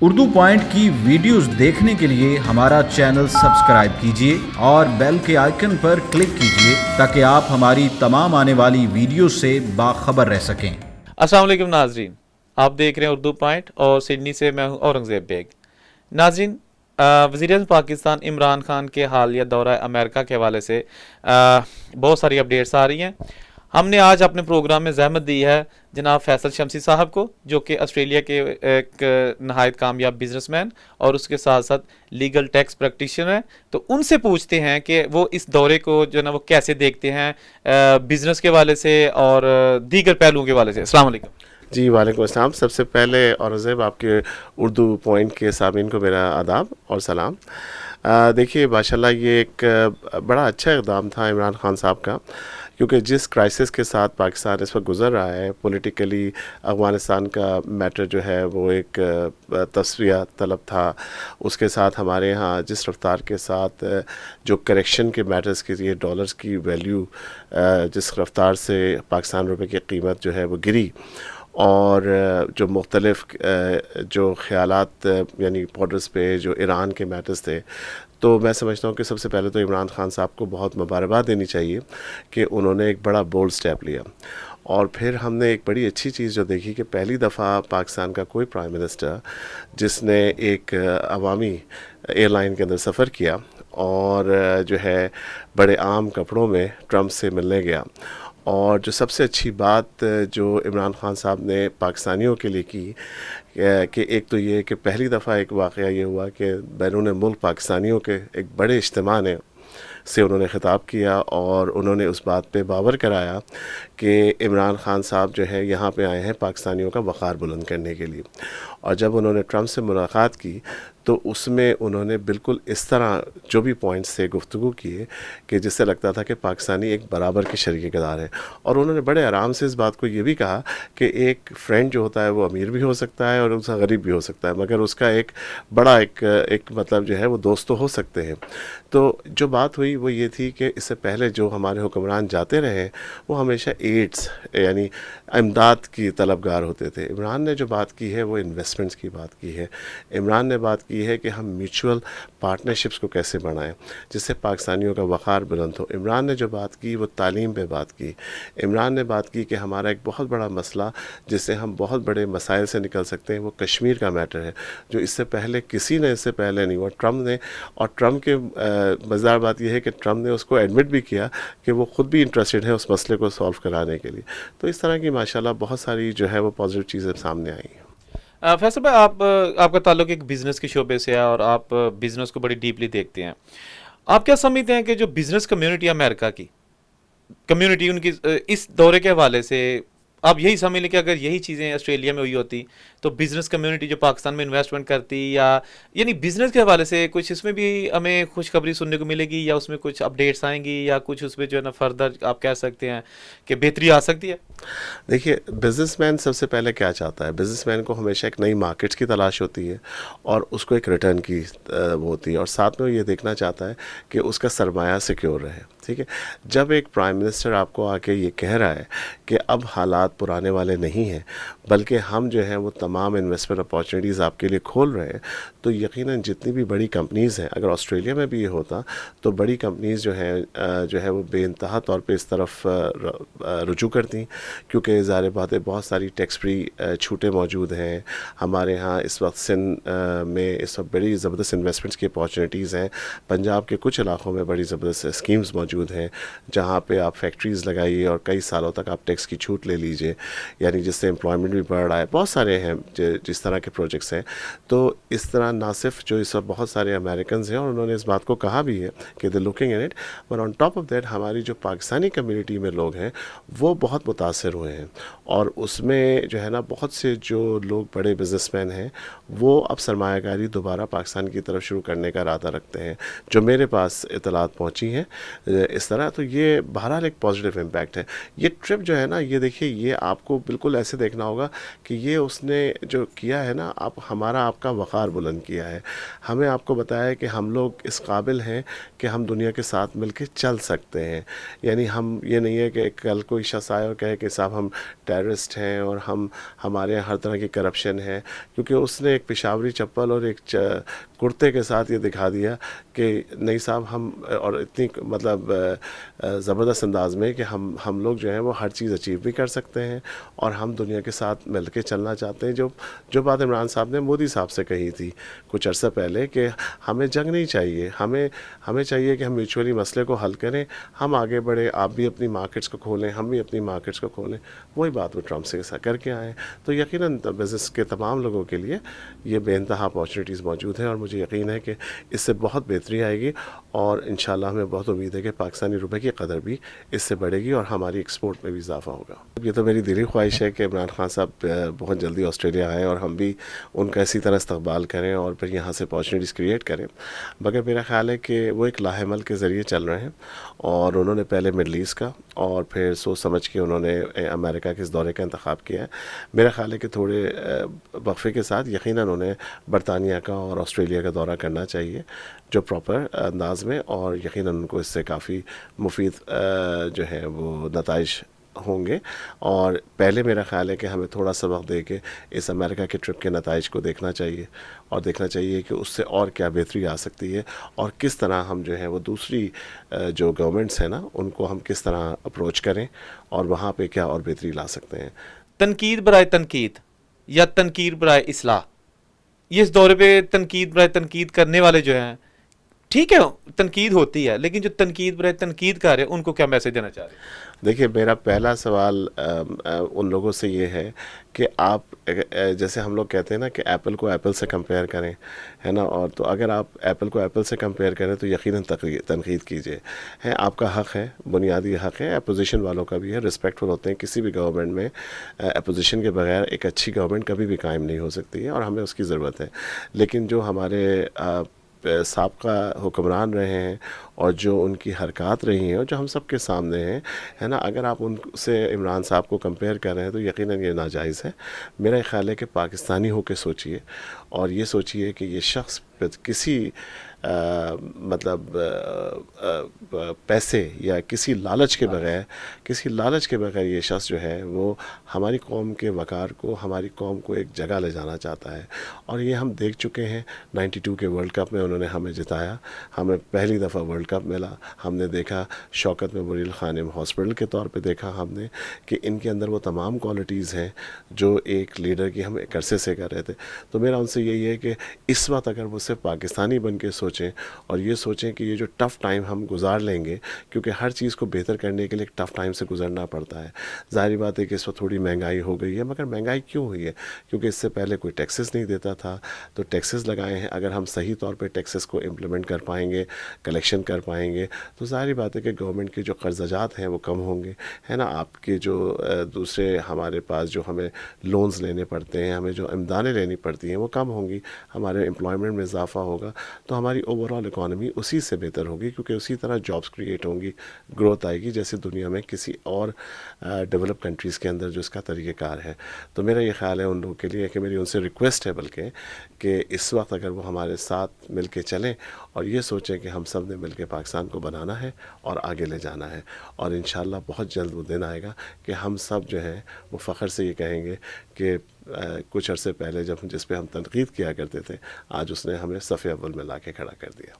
Urdu point کی videos دیکھنے کے لیے ہمارا چینل سبسکرائب کیجیے اور بیل کے آئیکن پر کلک کیجیے تاکہ آپ ہماری تمام آنے والی ویڈیوز سے باخبر رہ سکیں۔ السلام علیکم ناظرین، آپ دیکھ رہے ہیں اردو پوائنٹ اور سڈنی سے میں ہوں اورنگزیب بیگ۔ ناظرین، وزیر اعظم پاکستان عمران خان کے حالیہ دورہ امریکہ کے حوالے سے بہت ساری اپڈیٹس آ رہی ہیں۔ ہم نے آج اپنے پروگرام میں زحمت دی ہے جناب فیصل شمسی صاحب کو، جو کہ آسٹریلیا کے ایک نہایت کامیاب بزنس مین اور اس کے ساتھ ساتھ لیگل ٹیکس پریکٹیشنر ہیں، تو ان سے پوچھتے ہیں کہ وہ اس دورے کو جو ہے نا وہ کیسے دیکھتے ہیں بزنس کے حوالے سے اور دیگر پہلوؤں کے حوالے سے۔ السلام علیکم۔ جی وعلیکم السلام۔ سب سے پہلے اورنگزیب آپ کے اردو پوائنٹ کے سامعین کو میرا آداب اور سلام۔ دیکھیے ماشاءاللہ یہ ایک بڑا اچھا اقدام تھا عمران خان صاحب کا، کیونکہ جس کرائسس کے ساتھ پاکستان اس وقت گزر رہا ہے پولیٹیکلی، افغانستان کا میٹر جو ہے وہ ایک تصفیہ طلب تھا، اس کے ساتھ ہمارے ہاں جس رفتار کے ساتھ جو کریکشن کے میٹرز کے لیے ڈالرز کی ویلیو جس رفتار سے پاکستان روپے کی قیمت جو ہے وہ گری، اور جو مختلف جو خیالات یعنی بارڈرز پہ جو ایران کے میٹرز تھے، تو میں سمجھتا ہوں کہ سب سے پہلے تو عمران خان صاحب کو بہت مبارکباد دینی چاہیے کہ انہوں نے ایک بڑا بولڈ سٹیپ لیا۔ اور پھر ہم نے ایک بڑی اچھی چیز جو دیکھی کہ پہلی دفعہ پاکستان کا کوئی پرائم منسٹر جس نے ایک عوامی ایئر لائن کے اندر سفر کیا اور جو ہے بڑے عام کپڑوں میں ٹرمپ سے ملنے گیا۔ اور جو سب سے اچھی بات جو عمران خان صاحب نے پاکستانیوں کے لیے کی کہ ایک تو یہ کہ پہلی دفعہ ایک واقعہ یہ ہوا کہ بیرون ملک پاکستانیوں کے ایک بڑے اجتماع نے سے انہوں نے خطاب کیا اور انہوں نے اس بات پہ باور کرایا کہ عمران خان صاحب جو ہے یہاں پہ آئے ہیں پاکستانیوں کا وقار بلند کرنے کے لیے۔ اور جب انہوں نے ٹرمپ سے ملاقات کی تو اس میں انہوں نے بالکل اس طرح جو بھی پوائنٹس سے گفتگو کیے کہ جس سے لگتا تھا کہ پاکستانی ایک برابر کے شریک کردار ہے۔ اور انہوں نے بڑے آرام سے اس بات کو یہ بھی کہا کہ ایک فرینڈ جو ہوتا ہے وہ امیر بھی ہو سکتا ہے اور اس کا غریب بھی ہو سکتا ہے، مگر اس کا ایک بڑا ایک مطلب جو ہے وہ دوست تو ہو سکتے ہیں۔ تو جو بات ہوئی وہ یہ تھی کہ اس سے پہلے جو ہمارے حکمران جاتے رہے وہ ہمیشہ ایڈز یعنی امداد کی طلبگار ہوتے تھے۔ عمران نے جو بات کی ہے وہ انویسٹمنٹس کی بات کی ہے۔ عمران نے بات کی ہے کہ ہم میوچول پارٹنرشپس کو کیسے بنائیں جس سے پاکستانیوں کا وقار بلند ہو۔ عمران نے جو بات کی وہ تعلیم پہ بات کی۔ عمران نے بات کی کہ ہمارا ایک بہت بڑا مسئلہ جس سے ہم بہت بڑے مسائل سے نکل سکتے ہیں وہ کشمیر کا میٹر ہے، جو اس سے پہلے کسی نے اس سے پہلے نہیں ہوا، ٹرمپ نے۔ اور ٹرمپ کے مزیدار بات یہ ہے کہ ٹرمپ نے اس کو ایڈمٹ بھی کیا کہ وہ خود بھی انٹرسٹڈ ہے اس مسئلے کو سالو کرانے کے لیے۔ تو اس طرح کی ماشاءاللہ بہت ساری جو ہے وہ پازیٹیو چیزیں سامنے آئی ہیں۔ فیصل بھائی، آپ کا تعلق ایک بزنس کے شعبے سے ہے اور آپ بزنس کو بڑی ڈیپلی دیکھتے ہیں۔ آپ کیا سمجھتے ہیں کہ جو بزنس کمیونٹی امریکہ کی کمیونٹی ان کی اس دورے کے حوالے سے آپ یہی سمجھ لیں کہ اگر یہی چیزیں آسٹریلیا میں ہوئی ہوتی تو بزنس کمیونٹی جو پاکستان میں انویسٹمنٹ کرتی یا یعنی بزنس کے حوالے سے کچھ اس میں بھی ہمیں خوشخبری سننے کو ملے گی یا اس میں کچھ اپڈیٹس آئیں گی یا کچھ اس میں جو ہے نا فردر آپ کہہ سکتے ہیں کہ بہتری آ سکتی ہے؟ دیکھیے بزنس مین سب سے پہلے کیا چاہتا ہے؟ بزنس مین کو ہمیشہ ایک نئی مارکیٹس کی تلاش ہوتی ہے اور اس کو ایک ریٹرن کی وہ ہوتی ہے، اور ساتھ میں وہ یہ دیکھنا چاہتا ہے کہ اس کا سرمایہ سیکیور رہے۔ ٹھیک ہے، جب ایک پرائم منسٹر آپ کو آ کے یہ کہہ رہا ہے کہ اب حالات پرانے والے نہیں ہیں بلکہ ہم جو ہے وہ تمام انویسٹمنٹ اپارچونیٹیز آپ کے لیے کھول رہے ہیں، تو یقیناً جتنی بھی بڑی کمپنیز ہیں، اگر آسٹریلیا میں بھی یہ ہوتا تو بڑی کمپنیز جو ہے وہ بے انتہا طور پہ اس طرف رجوع کرتی، کیونکہ ظاہر بات ہے بہت ساری ٹیکس فری چھوٹیں موجود ہیں ہمارے ہاں اس وقت۔ سندھ میں اس وقت بڑی زبردست انویسٹمنٹس کی اپارچونیٹیز ہیں، پنجاب کے کچھ علاقوں میں بڑی زبردست اسکیمز موجود ہیں جہاں پہ آپ فیکٹریز لگائیے اور کئی سالوں تک آپ ٹیکس کی چھوٹ لے لیجئے، یعنی جس سے امپلائمنٹ بھی بڑھ رہا ہے۔ بہت سارے ہیں جس طرح کے پروجیکٹس ہیں۔ تو اس طرح نہ صرف جو اس وقت بہت سارے امریکنز ہیں اور انہوں نے اس بات کو کہا بھی ہے کہ they looking in it, but on top of that ہماری جو پاکستانی کمیونٹی میں لوگ ہیں وہ بہت متاثر ہوئے ہیں، اور اس میں جو ہے نا بہت سے جو لوگ بڑے بزنس مین ہیں وہ اب سرمایہ کاری دوبارہ پاکستان کی طرف شروع کرنے کا ارادہ رکھتے ہیں، جو میرے پاس اطلاعات پہنچی ہیں اس طرح۔ تو یہ بہرحال ایک پازیٹیو امپیکٹ ہے۔ یہ ٹرپ جو ہے نا، یہ دیکھیے یہ آپ کو بالکل ایسے دیکھنا ہوگا کہ یہ اس نے جو کیا ہے نا، ہمارا آپ کا وقار بلند کیا ہے. ہمیں آپ کو بتایا ہے کہ ہم لوگ اس قابل ہیں کہ ہم دنیا کے ساتھ مل کے چل سکتے ہیں. یعنی ہم یہ نہیں ہے کہ کل کوئی شخص آئے اور کہے کہ صاحب ہم ٹیررسٹ ہیں اور ہمارے یہاں ہر طرح کی کرپشن ہے، کیونکہ اس نے ایک پشاوری چپل اور ایک کرتے کے ساتھ یہ دکھا دیا کہ نہیں صاحب ہم، اور اتنی مطلب زبردست انداز میں کہ ہم لوگ جو ہیں وہ ہر چیز اچیو بھی کر سکتے ہیں اور ہم دنیا کے ساتھ مل کے چلنا چاہتے ہیں. جو بات عمران صاحب نے مودی صاحب سے کہی تھی کچھ عرصہ پہلے کہ ہمیں جنگ نہیں چاہیے، ہمیں چاہیے کہ ہم میوچولی مسئلے کو حل کریں، ہم آگے بڑھیں، آپ بھی اپنی مارکیٹس کو کھولیں، ہم بھی اپنی مارکیٹس کو کھولیں. وہی بات وہ ٹرمپ سے کر کے آئے ہیں. تو یقیناً بزنس کے تمام لوگوں کے لیے یہ بے انتہا اپارچونیٹیز موجود ہیں اور مجھے یقین ہے کہ اس سے بہت بہتری آئے گی اور انشاءاللہ ہمیں بہت امید ہے کہ پاکستانی روپے کی قدر بھی اس سے بڑھے گی اور ہماری ایکسپورٹ میں بھی اضافہ ہوگا. یہ تو میری دلی خواہش ہے کہ عمران خان صاحب بہت جلدی آسٹریلیا آئیں اور ہم بھی ان کا اسی طرح استقبال کریں اور پھر یہاں سے اپارچونیٹیز کریٹ کریں. مگر میرا خیال ہے کہ وہ ایک لاہ عمل کے ذریعے چل رہے ہیں اور انہوں نے پہلے مڈل ایسٹ کا اور پھر سوچ سمجھ کے انہوں نے امریکہ کے اس دورے کا انتخاب کیا ہے. میرا خیال ہے کہ تھوڑے وقفے کے ساتھ یقیناً انہیں برطانیہ کا اور آسٹریلیا کا دورہ کرنا چاہیے جو پراپر انداز میں، اور یقیناً ان کو اس سے کافی مفید جو ہے وہ نتائج ہوں گے. اور پہلے میرا خیال ہے کہ ہمیں تھوڑا سا وقت دے کے اس امریکہ کے ٹرپ کے نتائج کو دیکھنا چاہیے اور دیکھنا چاہیے کہ اس سے اور کیا بہتری آ سکتی ہے اور کس طرح ہم جو ہے وہ دوسری جو گورنمنٹس ہیں نا ان کو ہم کس طرح اپروچ کریں اور وہاں پہ کیا اور بہتری لا سکتے ہیں. تنقید برائے تنقید یا تنقید برائے اصلاح، یہ اس دورے پہ تنقید برائے تنقید کرنے والے جو ہیں، ٹھیک ہے تنقید ہوتی ہے، لیکن جو تنقید برائے تنقید کر رہے ہیں ان کو کیا میسج دینا چاہ رہے ہیں؟ دیکھیے میرا پہلا سوال ان لوگوں سے یہ ہے کہ آپ جیسے ہم لوگ کہتے ہیں نا کہ ایپل کو ایپل سے کمپیئر کریں، ہے نا، اور تو اگر آپ ایپل کو ایپل سے کمپیئر کریں تو یقیناً تنقید کیجیے. ہے آپ کا حق ہے، بنیادی حق ہے، اپوزیشن والوں کا بھی ہے، رسپیکٹفل ہوتے ہیں. کسی بھی گورنمنٹ میں اپوزیشن کے بغیر ایک اچھی گورنمنٹ کبھی بھی قائم نہیں ہو سکتی ہے اور ہمیں اس کی ضرورت ہے. لیکن جو ہمارے سابقہ حکمران رہے ہیں اور جو ان کی حرکات رہی ہیں اور جو ہم سب کے سامنے ہیں، ہے نا، اگر آپ ان سے عمران صاحب کو کمپیئر کر رہے ہیں تو یقیناً یہ ناجائز ہے. میرا خیال ہے کہ پاکستانی ہو کے سوچئے اور یہ سوچئے کہ یہ شخص کسی مطلب پیسے یا کسی لالچ کے بغیر یہ شخص جو ہے وہ ہماری قوم کے وقار کو، ہماری قوم کو ایک جگہ لے جانا چاہتا ہے. اور یہ ہم دیکھ چکے ہیں 92 کے ورلڈ کپ میں انہوں نے ہمیں جتایا، ہمیں پہلی دفعہ ورلڈ کپ ملا. ہم نے دیکھا شوکت میموریل خانم ہاسپٹل کے طور پہ دیکھا ہم نے کہ ان کے اندر وہ تمام کوالٹیز ہیں جو ایک لیڈر کی ہم ایک عرصے سے کر رہے تھے. تو میرا ان سے یہی ہے کہ اس وقت اگر وہ صرف پاکستانی بن کے سوچیں اور یہ سوچیں کہ یہ جو ٹف ٹائم ہم گزار لیں گے، کیونکہ ہر چیز کو بہتر کرنے کے لیے ایک ٹف ٹائم سے گزرنا پڑتا ہے. ظاہری بات ہے کہ اس وقت تھوڑی مہنگائی ہو گئی ہے، مگر مہنگائی کیوں ہوئی ہے؟ کیونکہ اس سے پہلے کوئی ٹیکسز نہیں دیتا تھا، تو ٹیکسز لگائے ہیں. اگر ہم صحیح طور پہ ٹیکسز کو امپلیمنٹ کر پائیں گے، کلیکشن کر پائیں گے، تو ظاہری بات ہے کہ گورنمنٹ کے جو قرضاجات ہیں وہ کم ہوں گے، ہے نا. آپ کے جو دوسرے ہمارے پاس جو ہمیں لونز لینے پڑتے ہیں، ہمیں جو امدادیں لینی پڑتی ہیں وہ کم ہوں گی، ہمارے امپلائمنٹ میں اضافہ ہوگا، تو ہماری اوور آل اکانومی اسی سے بہتر ہوگی، کیونکہ اسی طرح جابس کریٹ ہوں گی، گروتھ آئے گی جیسے دنیا میں کسی اور ڈیولپ کنٹریز کے اندر جو اس کا طریقہ کار ہے. تو میرا یہ خیال ہے ان لوگوں کے لیے کہ میری ان سے ریکویسٹ ہے بلکہ کہ اس وقت اگر وہ ہمارے ساتھ مل کے چلیں اور یہ سوچیں کہ ہم سب نے مل کے پاکستان کو بنانا ہے اور آگے لے جانا ہے، اور انشاءاللہ بہت جلد وہ دن آئے گا کہ ہم سب جو ہیں وہ فخر سے یہ کہیں گے کہ کچھ عرصے پہلے جس پہ ہم تنقید کیا کرتے تھے، آج اس نے ہمیں صف اول میں لا کے کھڑا کر دیا.